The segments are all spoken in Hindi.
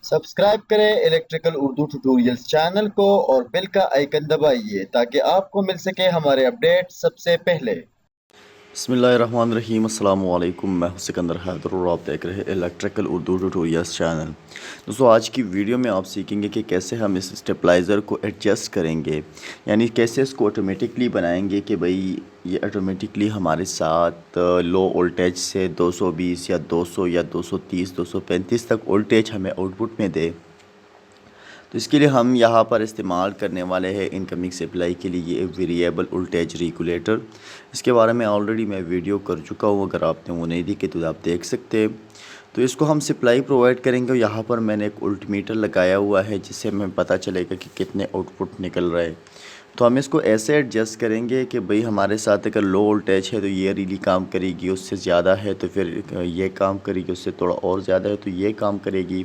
सब्सक्राइब करें इलेक्ट्रिकल उर्दू ट्यूटोरियल्स चैनल को और बेल का आइकन दबाइए ताकि आपको मिल सके हमारे अपडेट सबसे पहले। बिस्मिल्लाहिर्रहमानिर्रहीम अस्सलाम वालेकुम। मैं हूं सिकंदर हैदर और आप देख रहे हैं इलेक्ट्रिकल उर्दू ट्यूटोरियल्स चैनल। दोस्तों, आज की वीडियो में आप सीखेंगे कि कैसे हम इस स्टेबलाइज़र को एडजस्ट करेंगे, यानी कैसे इसको ऑटोमेटिकली बनाएंगे कि भाई ये ऑटोमेटिकली हमारे साथ लो वोल्टेज से 220 या 200 या 230 235 तक वोल्टेज हमें आउटपुट में दे। तो इसके लिए हम यहाँ पर इस्तेमाल करने वाले हैं इनकमिंग सप्लाई के लिए ये वेरिएबल वोल्टेज रेगुलेटर। इसके बारे में ऑलरेडी मैं वीडियो कर चुका हूँ, अगर आपने वो नहीं देखी तो आप देख सकते हैं। तो इसको हम सप्लाई प्रोवाइड करेंगे। यहाँ पर मैंने एक वोल्टमीटर लगाया हुआ है जिससे हमें पता चलेगा कि कितने आउटपुट निकल रहा है। तो हम इसको ऐसे एडजस्ट करेंगे कि भाई हमारे साथ अगर लो वोल्टेज है तो ये रिली काम करेगी, उससे ज़्यादा है तो फिर ये काम करेगी, उससे थोड़ा और ज़्यादा है तो ये काम करेगी।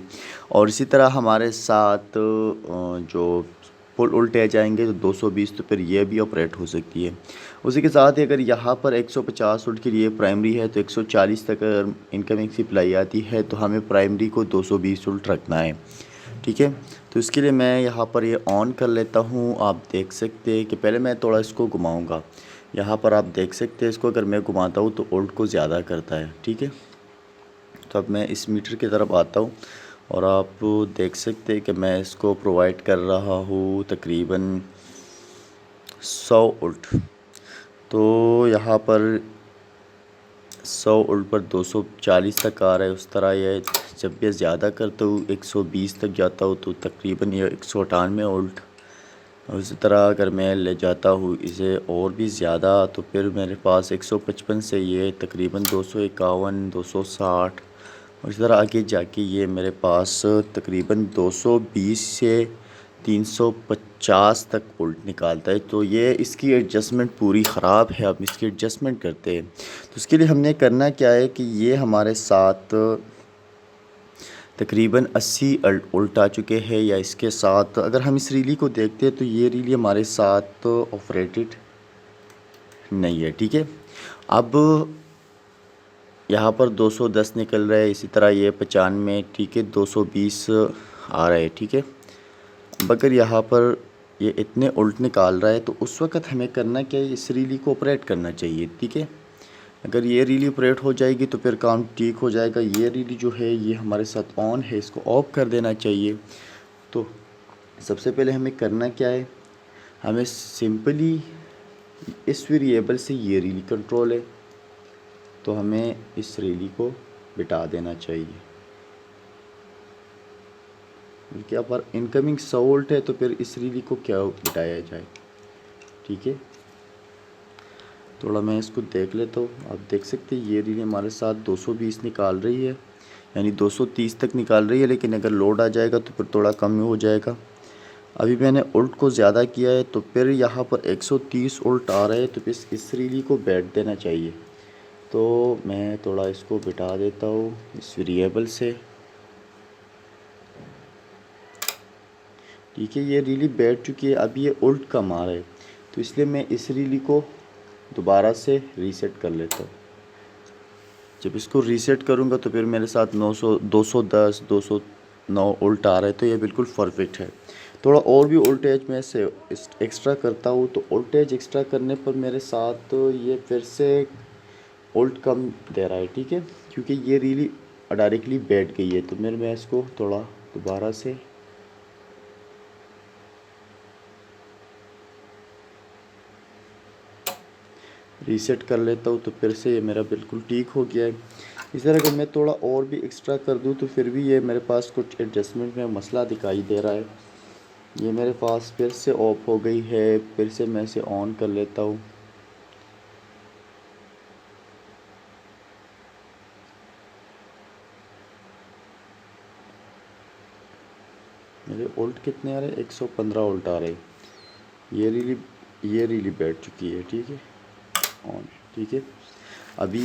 और इसी तरह हमारे साथ जो फुल वोल्टेज आएंगे तो 220 तो फिर ये भी ऑपरेट हो सकती है। उसी के साथ ही अगर यहाँ पर 150 वोल्ट के लिए प्राइमरी है तो 140 तक अगर इनकमिंग सप्लाई आती है तो हमें प्राइमरी को 220 वोल्ट रखना है। ठीक है, तो इसके लिए मैं यहाँ पर ये ऑन कर लेता हूँ। आप देख सकते हैं कि पहले मैं थोड़ा इसको घुमाऊँगा। यहाँ पर आप देख सकते हैं इसको अगर मैं घुमाता हूँ तो वोल्ट को ज़्यादा करता है। ठीक है, तो अब मैं इस मीटर की तरफ आता हूँ और आप देख सकते हैं कि मैं इसको प्रोवाइड कर रहा हूँ तकरीबन 100 वोल्ट। तो यहाँ पर 100 वोल्ट पर 240 तक आ रहा है। उस तरह ये जब भी ज़्यादा करता हूँ 120 तक जाता हूँ तो तकरीबन ये 198 वोल्ट। और इसी तरह अगर मैं ले जाता हूँ इसे और भी ज़्यादा तो फिर मेरे पास 155 से ये तकरीबन 251 260 और इस तरह आगे जाके ये मेरे पास तकरीबन 220 से 350 तक वोल्ट निकालता है। तो ये इसकी एडजस्टमेंट पूरी ख़राब है। अब इसकी एडजस्टमेंट करते हैं तो इसके लिए हमने करना क्या है कि ये हमारे साथ तकरीबन 80 वोल्ट आ चुके हैं, या इसके साथ अगर हम इस रीली को देखते हैं तो ये रीली हमारे साथ ऑपरेटेड नहीं है। ठीक है, अब यहाँ पर 210 निकल रहा है, इसी तरह ये 95, ठीक है, 220 आ रहा है। ठीक है, अब अगर यहाँ पर ये इतने उल्ट निकाल रहा है तो उस वक़्त हमें करना क्या है, इस रीली को ऑपरेट करना चाहिए। ठीक है, अगर ये रीली ऑपरेट हो जाएगी तो फिर काम ठीक हो जाएगा। ये रीली जो है ये हमारे साथ ऑन है, इसको ऑफ कर देना चाहिए। तो सबसे पहले हमें करना क्या है, हमें सिंपली इस वेरिएबल से ये रीली कंट्रोल है तो हमें इस रीली को बिठा देना चाहिए। क्या पर इनकमिंग 100 वोल्ट है तो फिर इस रीली को क्या बिठाया जाए। ठीक है, थोड़ा मैं इसको देख लेता हूँ। आप देख सकते हैं ये रीली हमारे साथ 220 निकाल रही है, यानी 230 तक निकाल रही है, लेकिन अगर लोड आ जाएगा तो फिर थोड़ा कम हो जाएगा। अभी मैंने उल्ट को ज़्यादा किया है तो फिर यहाँ पर 130 उल्ट आ रहा है तो फिर इस रीली को बैठ देना चाहिए। तो मैं थोड़ा इसको बिठा देता हूँ इस वेरिएबल से। ठीक है, ये रीली बैठ चुकी है। अब ये उल्ट कम आ रहा है तो इसलिए मैं इस रीली को दोबारा से रीसेट कर लेता हूँ। जब इसको रीसेट करूँगा तो फिर मेरे साथ 900 210 209 उल्ट आ रहा है, तो ये बिल्कुल परफेक्ट है। थोड़ा और भी वोल्टेज में से एक्स्ट्रा करता हूँ तो वोल्टेज एक्स्ट्रा करने पर मेरे साथ ये फिर से वोल्ट कम दे रहा है। ठीक है, क्योंकि ये रीली डायरेक्टली बैठ गई है तो मैं इसको थोड़ा दोबारा से रीसेट कर लेता हूँ तो फिर से ये मेरा बिल्कुल ठीक हो गया है। इस तरह अगर मैं थोड़ा और भी एक्स्ट्रा कर दूँ तो फिर भी ये मेरे पास कुछ एडजस्टमेंट में मसला दिखाई दे रहा है। ये मेरे पास फिर से ऑफ हो गई है, फिर से मैं इसे ऑन कर लेता हूँ। मेरे वोल्ट कितने आ रहे हैं, 115 वोल्ट आ रहे हैं। ये रीली बैठ चुकी है। ठीक है, ऑन। ठीक है, अभी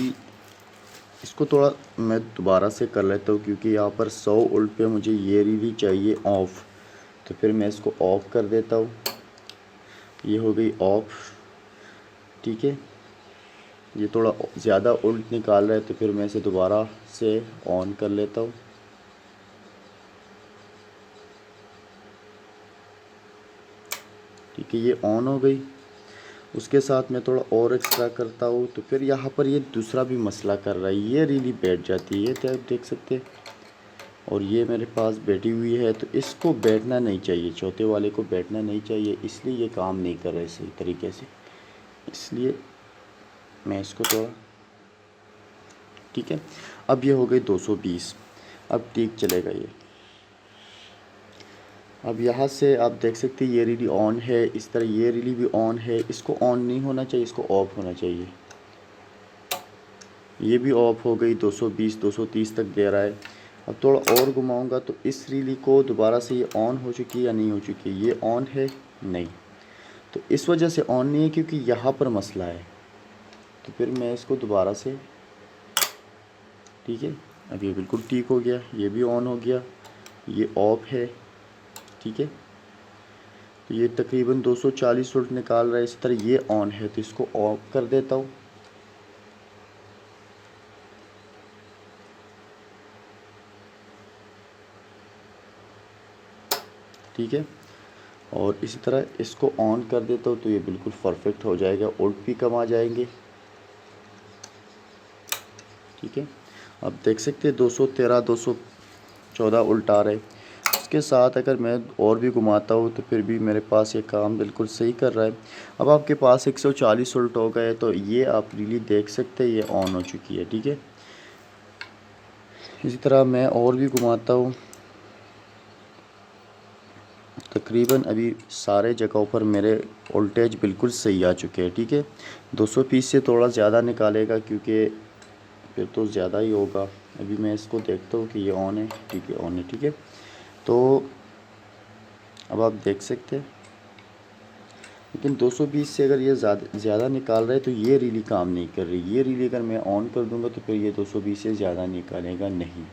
इसको थोड़ा मैं दोबारा से कर लेता हूँ क्योंकि यहाँ पर 100 वोल्ट पे मुझे ये रीली चाहिए ऑफ़। तो फिर मैं इसको ऑफ़ कर देता हूँ। ये हो गई ऑफ़। ठीक है, ये थोड़ा ज़्यादा वोल्ट निकाल रहा है तो फिर मैं इसे दोबारा से ऑन कर लेता हूँ। ठीक है, ये ऑन हो गई। उसके साथ मैं थोड़ा और एक्स्ट्रा करता हूँ तो फिर यहाँ पर ये दूसरा भी मसला कर रहा है, ये रीली बैठ जाती है, ये आप देख सकते हैं। और ये मेरे पास बैठी हुई है, तो इसको बैठना नहीं चाहिए, चौथे वाले को बैठना नहीं चाहिए, इसलिए ये काम नहीं कर रहे सही तरीके से। इसलिए मैं इसको थोड़ा, ठीक है। अब ये हो गई 220, अब ठीक चलेगा ये। अब यहाँ से आप देख सकते हैं ये रिली ऑन है, इस तरह ये रिली भी ऑन है। इसको ऑन नहीं होना चाहिए, इसको ऑफ होना चाहिए। ये भी ऑफ हो गई, 220 230 तक दे रहा है। अब थोड़ा और घुमाऊंगा तो इस रिली को दोबारा से ये ऑन हो चुकी है या नहीं हो चुकी है, ये ऑन है नहीं, तो इस वजह से ऑन नहीं है क्योंकि यहाँ पर मसला है। तो फिर मैं इसको दोबारा से, ठीक है, अब ये बिल्कुल ठीक हो गया, ये भी ऑन हो गया, ये ऑफ है, ठीक है। तो ये तकरीबन 240 वोल्ट निकाल रहा है। इसी तरह ये ऑन है, तो इसको ऑफ कर देता हूँ। ठीक है, और इसी तरह इसको ऑन कर देता हूँ तो ये बिल्कुल परफेक्ट हो जाएगा, वोल्ट भी कम आ जाएंगे। ठीक है, अब देख सकते हैं 213 214 वोल्ट आ रहे। उसके साथ अगर मैं और भी घुमाता हूँ तो फिर भी मेरे पास ये काम बिल्कुल सही कर रहा है। अब आपके पास 140 वोल्ट हो गए तो ये आप रिली देख सकते हैं, ये ऑन हो चुकी है। ठीक है, इसी तरह मैं और भी घुमाता हूँ। तकरीबन अभी सारे जगहों पर मेरे वोल्टेज बिल्कुल सही आ चुके हैं। ठीक है, 220 से थोड़ा ज़्यादा निकालेगा क्योंकि फिर तो ज़्यादा ही होगा। अभी मैं इसको देखता हूँ कि ये ऑन है, ठीक है, ऑन है। ठीक है, तो अब आप देख सकते हैं, लेकिन 220 से अगर ये ज़्यादा निकाल रहा है तो ये रीली काम नहीं कर रही। ये रीली अगर मैं ऑन कर दूंगा तो फिर ये 220 से ज़्यादा निकालेगा नहीं।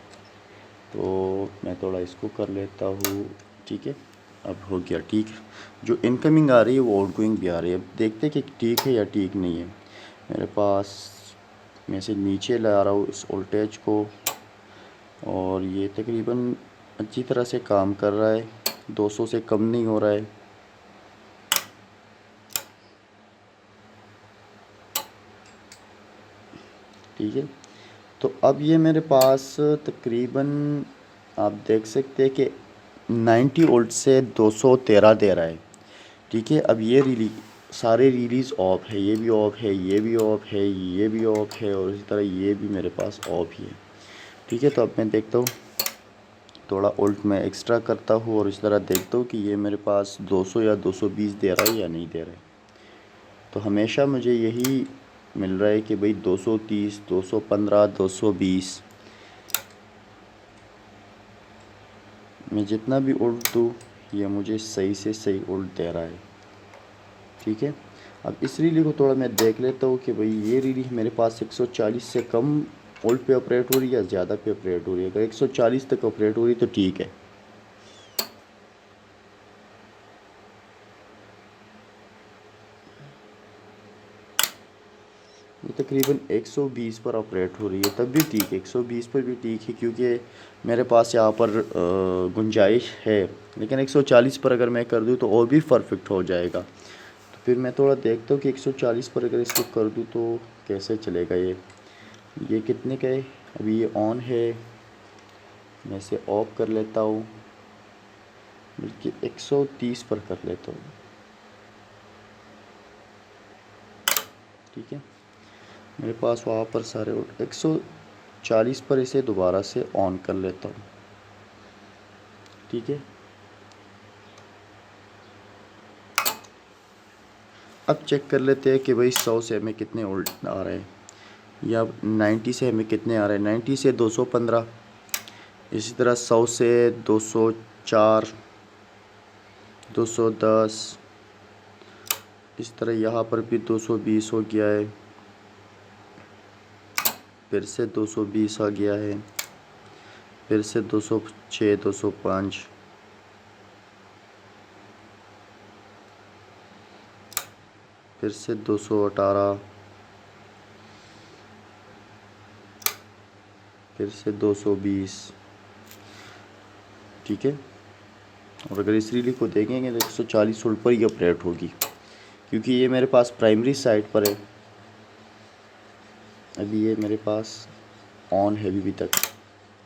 तो मैं थोड़ा इसको कर लेता हूँ। ठीक है, अब हो गया ठीक। जो इनकमिंग आ रही है वो आउटगोइंग भी आ रही है। अब देखते हैं कि ठीक है या ठीक नहीं है। मेरे पास, मैं से नीचे ला रहा हूँ इस वोल्टेज को, और ये तकरीबन अच्छी तरह से काम कर रहा है, 200 से कम नहीं हो रहा है। ठीक है, तो अब ये मेरे पास तकरीबन आप देख सकते हैं कि 90 वोल्ट से 213 दे रहा है। ठीक है, अब ये रिली सारे रिलीज़ ऑफ है, ये भी ऑफ है, ये भी ऑफ है, ये भी ऑफ है, और इसी तरह ये भी मेरे पास ऑफ ही है। ठीक है, तो अब मैं देखता हूँ, थोड़ा वोल्ट मैं एक्स्ट्रा करता हूँ और इस तरह देखता हूँ कि ये मेरे पास 200 या 220 दे रहा है या नहीं दे रहा है। तो हमेशा मुझे यही मिल रहा है कि भाई 230 215 220, मैं जितना भी उल्ट दूँ ये मुझे सही से सही उल्ट दे रहा है। ठीक है, अब इस रीली को थोड़ा मैं देख लेता हूँ कि भाई ये रीली मेरे पास 140 से कम वोल्ट पे ऑपरेट हो रही है या ज़्यादा पे ऑपरेट हो रही है। अगर 140 तक ऑपरेट हो रही है तो ठीक है। ये तकरीबन 120 पर ऑपरेट हो रही है, तब भी ठीक है, 120 पर भी ठीक है क्योंकि मेरे पास यहाँ पर गुंजाइश है। लेकिन 140 पर अगर मैं कर दूँ तो और भी परफेक्ट हो जाएगा। तो फिर मैं थोड़ा देखता हूँ कि 140 पर अगर इसको कर दूँ तो कैसे चलेगा। ये कितने का है, अभी ये ऑन है, मैं इसे ऑफ कर लेता हूँ, बल्कि 130 पर कर लेता हूँ। ठीक है, मेरे पास वहाँ पर सारे 140 पर इसे दोबारा से ऑन कर लेता हूँ। ठीक है, अब चेक कर लेते हैं कि भाई 100 से हमें कितने वोल्ट आ रहे हैं, या 90 से हमें कितने आ रहे हैं। 90 से 215, इसी तरह 100 से 204 210, इस तरह यहाँ पर भी 220 हो गया है, फिर से 220 आ गया है, फिर से 206 205, फिर से 218, फिर से 220। ठीक है, और अगर इस रिले को देखेंगे तो 140 वोल्ट पर ही ऑपरेट होगी, क्योंकि ये मेरे पास प्राइमरी साइड पर है। अभी ये मेरे पास ऑन है अभी तक,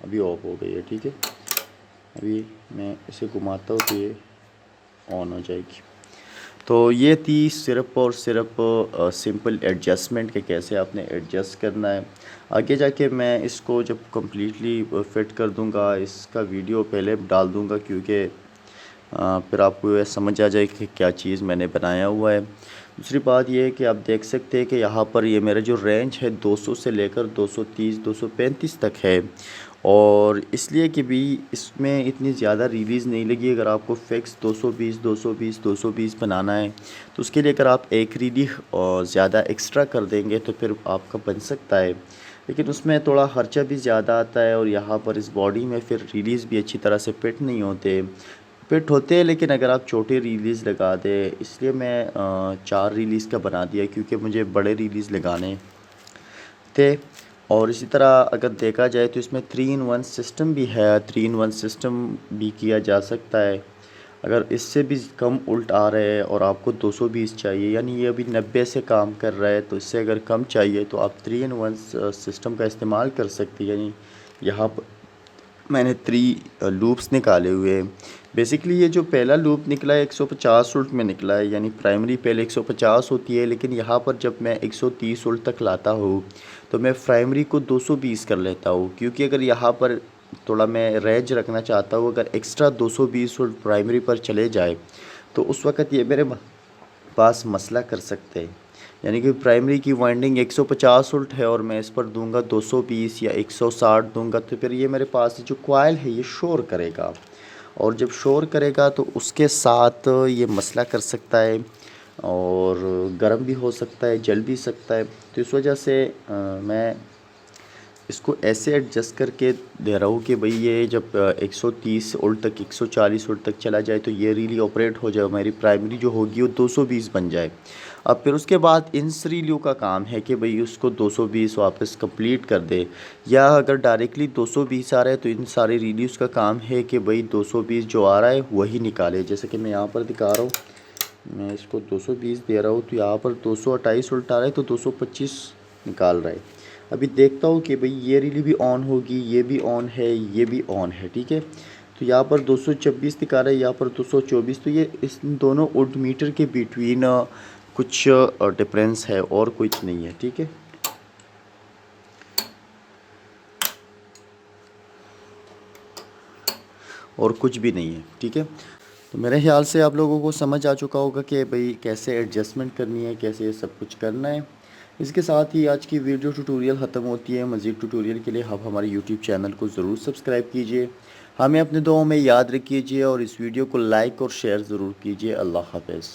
अभी ऑफ हो गई है, ठीक है। अभी मैं इसे घुमाता हूँ तो ये ऑन हो जाएगी। तो ये थी सिर्फ और सिर्फ सिंपल एडजस्टमेंट के कैसे आपने एडजस्ट करना है। आगे जाके मैं इसको जब कम्प्लीटली फिट कर दूंगा, इसका वीडियो पहले डाल दूंगा, क्योंकि फिर आपको ये समझ आ जाए कि क्या चीज़ मैंने बनाया हुआ है। दूसरी बात ये है कि आप देख सकते हैं कि यहाँ पर ये मेरा जो रेंज है 200 से लेकर 230 235 तक है, और इसलिए कि भी इसमें इतनी ज़्यादा रिलीज़ नहीं लगी। अगर आपको फिक्स 220 बनाना है तो उसके लिए अगर आप एक रिली और ज़्यादा एक्स्ट्रा कर देंगे तो फिर आपका बन सकता है, लेकिन उसमें थोड़ा खर्चा भी ज़्यादा आता है। और यहाँ पर इस बॉडी में फिर रिलीज़ भी अच्छी तरह से फिट नहीं होते, फिट होते हैं लेकिन अगर आप छोटे रिलीज़ लगा दें, इसलिए मैं 4 रिलीज़ का बना दिया, क्योंकि मुझे बड़े रिलीज़ लगाने थे। और इसी तरह अगर देखा जाए तो इसमें 3 in 1 सिस्टम भी है, 3 in 1 सिस्टम भी किया जा सकता है। अगर इससे भी कम उल्ट आ रहे हैं और आपको 220 चाहिए, यानी ये अभी 90 से काम कर रहा है, तो इससे अगर कम चाहिए तो आप 3 in 1 सिस्टम का इस्तेमाल कर सकते हैं। यानी यहाँ पर मैंने 3 लूप्स निकाले हुए हैं। बेसिकली ये जो पहला लूप निकला है 150 वोल्ट में निकला है, यानी प्राइमरी पहले 150 होती है, लेकिन यहाँ पर जब मैं 130 वोल्ट तक लाता हूँ तो मैं प्राइमरी को 220 कर लेता हूँ, क्योंकि अगर यहाँ पर थोड़ा मैं रेंज रखना चाहता हूँ, अगर एक्स्ट्रा 220 वोल्ट प्राइमरी पर चले जाए तो उस वक़्त ये मेरे पास मसला कर सकते हैं। यानी कि प्राइमरी की वाइंडिंग 150 वोल्ट है और मैं इस पर दूंगा 220 या 160 दूंगा, तो फिर ये मेरे पास जो कॉइल है ये शोर करेगा, और जब शोर करेगा तो उसके साथ ये मसला कर सकता है और गर्म भी हो सकता है, जल भी सकता है। तो इस वजह से मैं इसको ऐसे एडजस्ट करके दे रहा हूँ कि भाई ये जब 130 वोल्ट तक 140 वोल्ट तक चला जाए तो ये रिली ऑपरेट हो जाए, मेरी प्राइमरी जो होगी वो 220 बन जाए। अब फिर उसके बाद इन रिलियों का काम है कि भाई उसको 220 वापस कंप्लीट कर दे, या अगर डायरेक्टली 220 आ रहा है तो इन सारे रिलीज का काम है कि भाई 220 जो आ रहा है वही निकाले। जैसे कि मैं यहाँ पर दिखा रहा हूँ, मैं इसको 220 दे रहा हूँ तो यहाँ पर 228 वोल्ट आ रहा है तो 225 निकाल रहा है। अभी देखता हूँ कि भाई ये रिली भी ऑन होगी, ये भी ऑन है, ये भी ऑन है, ठीक है। तो यहाँ पर 226 दिखा रहा है, यहाँ पर 224, तो ये इस दोनों वोल्ट मीटर के बिटवीन कुछ डिफरेंस है और कुछ नहीं है, ठीक है। और कुछ भी नहीं है, ठीक है। तो मेरे ख्याल से आप लोगों को समझ आ चुका होगा कि भाई कैसे एडजस्टमेंट करनी है, कैसे ये सब कुछ करना है। इसके साथ ही आज की वीडियो ट्यूटोरियल ख़त्म होती है। मज़ीद ट्यूटोरियल के लिए आप हमारे यूट्यूब चैनल को ज़रूर सब्सक्राइब कीजिए, हमें अपने दुआओं में याद रखिए और इस वीडियो को लाइक और शेयर ज़रूर कीजिए। अल्लाह हाफ़िज़।